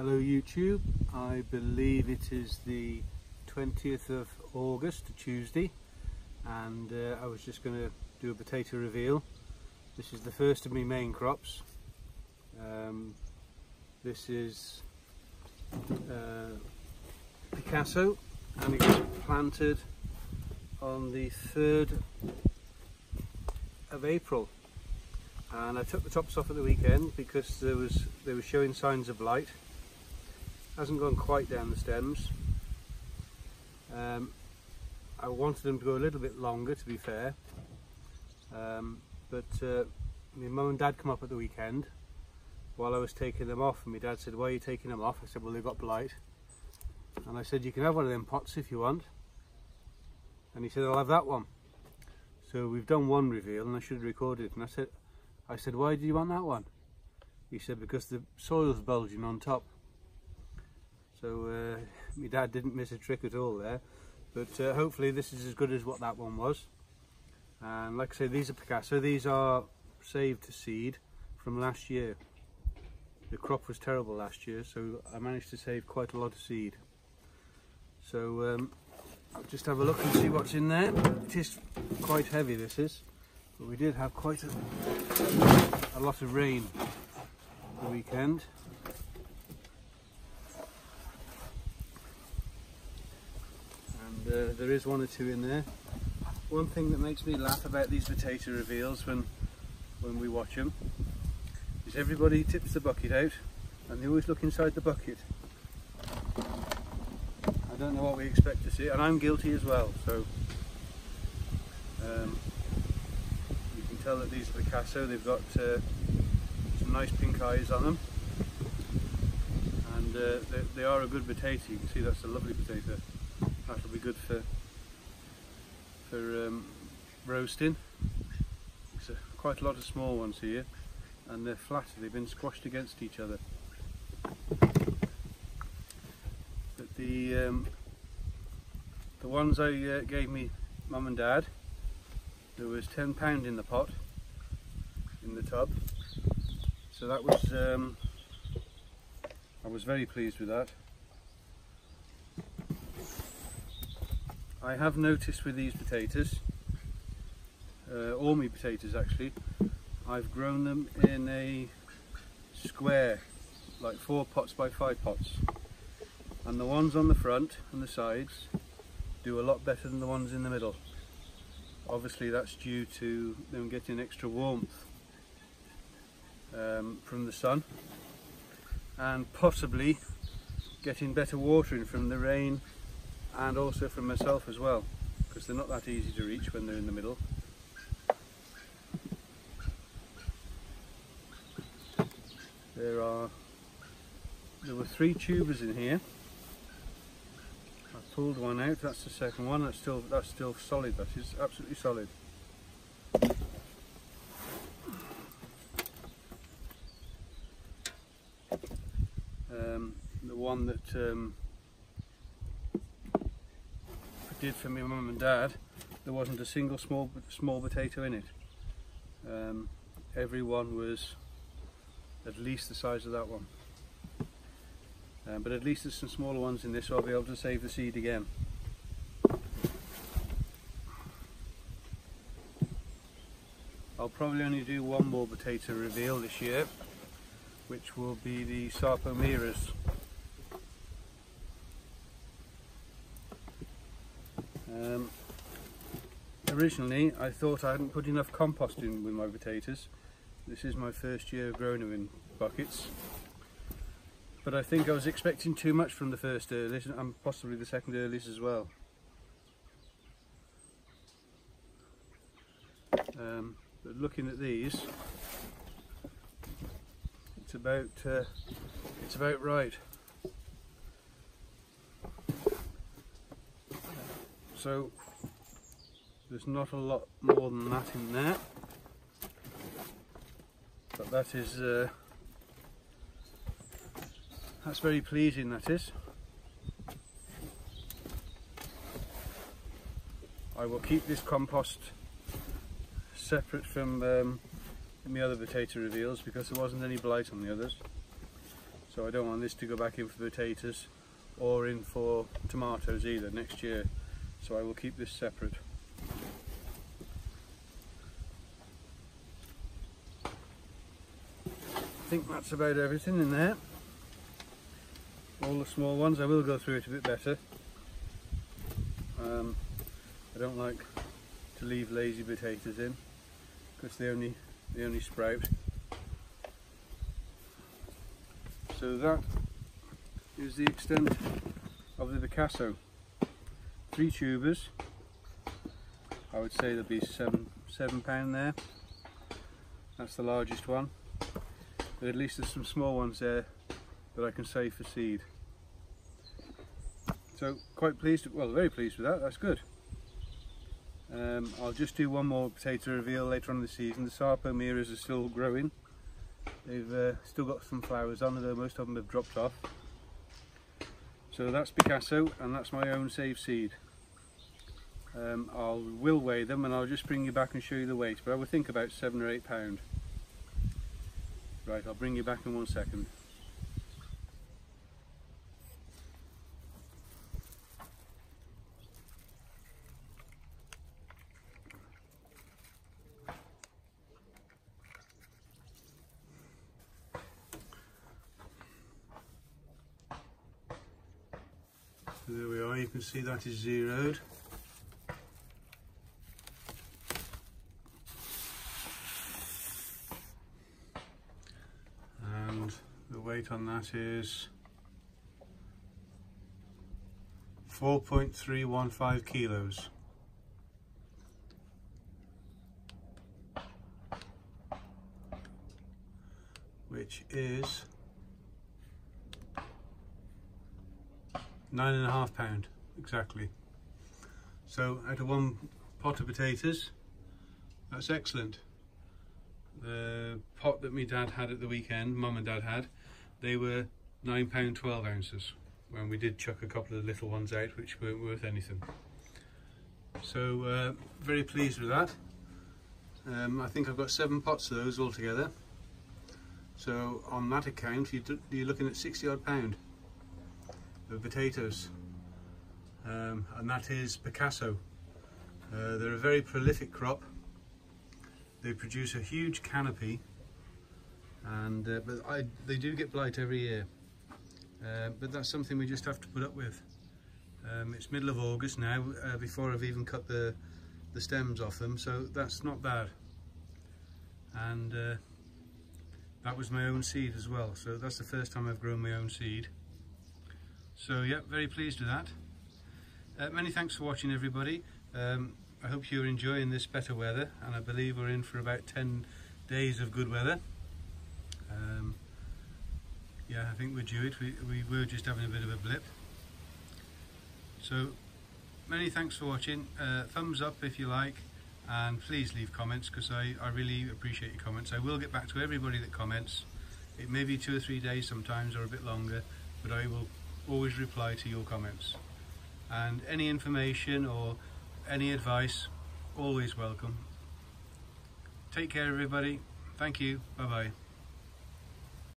Hello YouTube, I believe it is the 20th of August, Tuesday, and I was just going to do a potato reveal. This is the first of my main crops. This is Picasso, and it was planted on the 3rd of April, and I took the tops off at the weekend because they were showing signs of blight. Hasn't gone quite down the stems. I wanted them to go a little bit longer, to be fair, but my mum and dad come up at the weekend while I was taking them off, and my dad said, "Why are you taking them off?" I said, "Well, they've got blight." And I said, "You can have one of them pots if you want." And he said, "I'll have that one." So we've done one reveal, and I should have recorded it. And I said, "Why do you want that one?" He said, "Because the soil's bulging on top." So my dad didn't miss a trick at all there, but hopefully this is as good as what that one was. And like I say, these are Picasso. These are saved to seed from last year. The crop was terrible last year, so I managed to save quite a lot of seed. So I'll just have a look and see what's in there. It is quite heavy, this is, but we did have quite a lot of rain the weekend. There is one or two in there. One thing that makes me laugh about these potato reveals when we watch them is everybody tips the bucket out and they always look inside the bucket. I don't know what we expect to see, and I'm guilty as well. So you can tell that these are Picasso. They've got some nice pink eyes on them, and they are a good potato. You can see that's a lovely potato. That'll be good for roasting. There's quite a lot of small ones here, and they're flat. They've been squashed against each other. But the ones I gave me mum and dad, there was £10 in the pot, in the tub. So that was I was very pleased with that. I have noticed with these potatoes, all my potatoes actually, I've grown them in a square, like 4 pots by 5 pots, and the ones on the front and the sides do a lot better than the ones in the middle. Obviously that's due to them getting extra warmth from the sun, and possibly getting better watering from the rain, and also from myself as well, because they're not that easy to reach when they're in the middle. There were 3 tubers in here. I pulled one out. That's the second one. That's still solid. That is absolutely solid. The one that did for me mum and dad, there wasn't a single small potato in it. Every one was at least the size of that one, but at least there's some smaller ones in this, so I'll be able to save the seed again. I'll probably only do one more potato reveal this year, which will be the Sarpomeras. Originally I thought I hadn't put enough compost in with my potatoes. This is my first year of growing them in buckets, but I think I was expecting too much from the first earlies, and possibly the second earlies as well. But looking at these, it's about right. So there's not a lot more than that in there, but that is that's very pleasing, that is. I will keep this compost separate from my other potato reveals because there wasn't any blight on the others. So I don't want this to go back in for potatoes or in for tomatoes either next year. So I will keep this separate. I think that's about everything in there. All the small ones, I will go through it a bit better. I don't like to leave lazy potatoes in because they only sprout. So that is the extent of the Picasso. 3 tubers. I would say there'll be £7 there. That's the largest one. But at least there's some small ones there that I can save for seed. So quite pleased, well, very pleased with that. That's good. I'll just do one more potato reveal later on in the season. The Sarpomeras are still growing. They've still got some flowers on, although most of them have dropped off. So that's Picasso, and that's my own saved seed. I will weigh them, and I'll just bring you back and show you the weight, but I would think about £7 or £8. Right, I'll bring you back in 1 second. There we are, you can see that is zeroed. And the weight on that is 4.315 kilos. Which is £9.5 exactly. So out of 1 pot of potatoes, that's excellent. The pot that my dad had at the weekend, mum and dad had, they were £9 12 ounces when we did chuck a couple of little ones out which weren't worth anything. So very pleased with that. I think I've got 7 pots of those altogether. So on that account you're looking at 60 odd pound of potatoes, and that is Picasso. They're a very prolific crop. They produce a huge canopy, and but they do get blight every year, but that's something we just have to put up with. It's middle of August now, before I've even cut the stems off them, so that's not bad. And that was my own seed as well, so that's the first time I've grown my own seed. So yeah, very pleased with that. Many thanks for watching, everybody. I hope you're enjoying this better weather, and I believe we're in for about 10 days of good weather. Yeah, I think we're due it. We were just having a bit of a blip. So many thanks for watching. Thumbs up if you like, and please leave comments, because I really appreciate your comments. I will get back to everybody that comments. It may be 2 or 3 days sometimes, or a bit longer, but I will always reply to your comments. And any information or any advice, always welcome. Take care, everybody. Thank you. Bye bye.